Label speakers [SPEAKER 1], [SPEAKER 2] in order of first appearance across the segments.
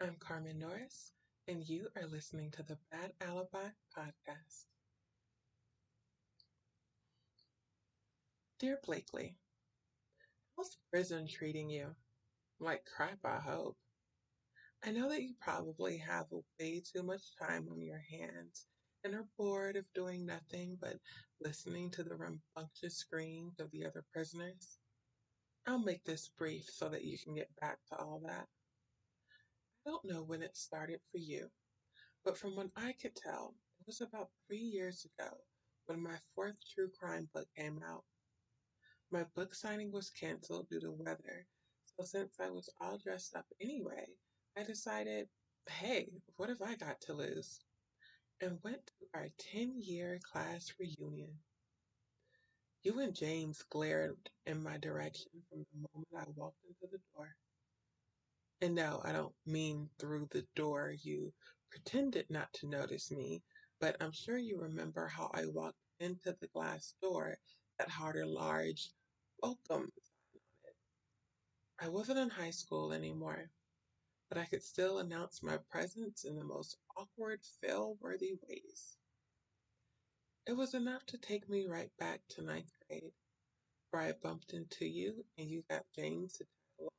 [SPEAKER 1] I'm Carmen Norris, and you are listening to the Bad Alibi podcast. Dear Blakely, how's prison treating you? Like crap, I hope. I know that you probably have way too much time on your hands and are bored of doing nothing but listening to the rambunctious screams of the other prisoners. I'll make this brief so that you can get back to all that. I don't know when it started for you, but from what I could tell, it was about 3 years ago when my fourth true crime book came out. My book signing was canceled due to weather, so since I was all dressed up anyway, I decided, hey, what have I got to lose? And went to our 10-year class reunion. You and James glared in my direction from the moment I walked into the door. And no, I don't mean through the door. You pretended not to notice me, but I'm sure you remember how I walked into the glass door that had a large welcome sign on it. I wasn't in high school anymore, but I could still announce my presence in the most awkward, fail-worthy ways. It was enough to take me right back to ninth grade, where I bumped into you and you got James to tag along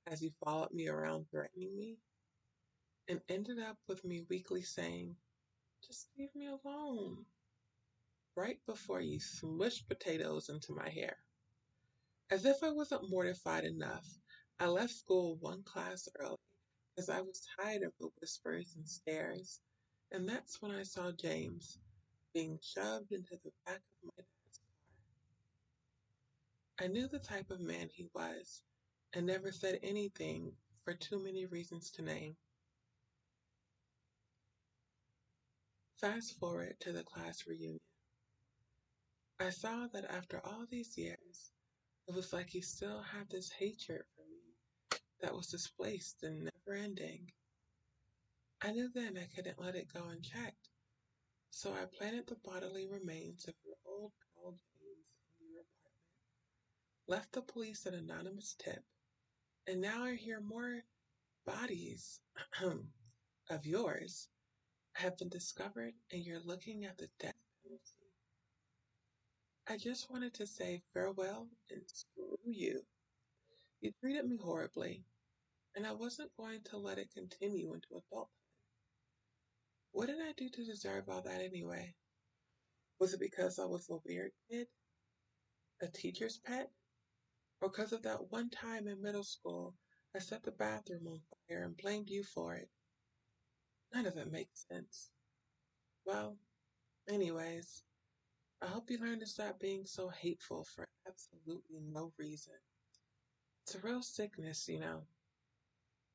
[SPEAKER 1] as you followed me around threatening me, and ended up with me weakly saying, just leave me alone, right before you smushed potatoes into my hair. As if I wasn't mortified enough, I left school one class early because I was tired of the whispers and stares, and that's when I saw James being shoved into the back of my dad's car. I knew the type of man he was, and never said anything for too many reasons to name. Fast forward to the class reunion. I saw that after all these years, it was like he still had this hatred for me that was displaced and never ending. I knew then I couldn't let it go unchecked, so I planted the bodily remains of your old pal James in your apartment, left the police an anonymous tip, and now I hear more bodies of yours have been discovered and you're looking at the death penalty. I just wanted to say farewell and screw you. You treated me horribly, and I wasn't going to let it continue into adulthood. What did I do to deserve all that anyway? Was it because I was a weird kid, a teacher's pet, or because of that one time in middle school I set the bathroom on fire and blamed you for it? None of it makes sense. Well, anyways, I hope you learn to stop being so hateful for absolutely no reason. It's a real sickness,